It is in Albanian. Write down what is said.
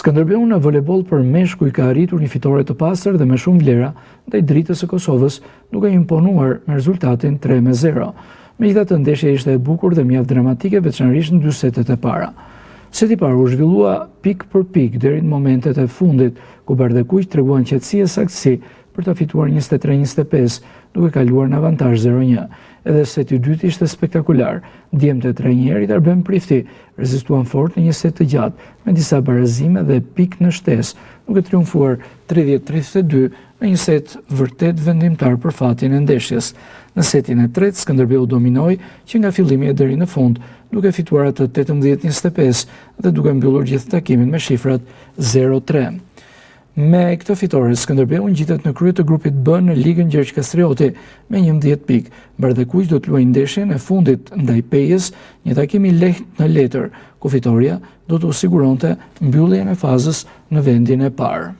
Skënderbeu në voleboll për meshkuj ka arritur një fitore të pastër dhe me shumë vlera ndaj Dritës së Kosovës, duke imponuar me rezultatin 3-0. Megjithatë, ndeshja ishte e bukur dhe mjaft dramatike, veçanërisht në dy setet e para. Seti i parë u zhvillua pik për pik deri në momentet e fundit, ku bardhekuq treguan qetësi e saktësi për ta fituar 23-25, duke kaluar në avantazh 0-1. Edhe seti i dytë ishte spektakular. Djemtë 3-1 i Arben Prifti rezistuan fort në një set të gjatë, me disa barazime dhe pik në shtesë, duke triumfuar 30-32 në një set vërtet vendimtar për fatin e ndeshjes. Në setin e tretë, Skënderbeu dominoi që nga fillimi e deri në fund, duke fituar atë 18-25 dhe duke mbyllur gjithë takimin me shifrat 0-3. Me këtë fitore, Skënderbeu ngjitet në krye të grupit B në Ligën Gjergj Kastrioti me 11 pikë. Bardhekuq do të luajë ndeshjen e fundit ndaj Pejës, një takim i lehtë në Letër, ku fitoria do të siguronte mbylljen e fazës në vendin e parë.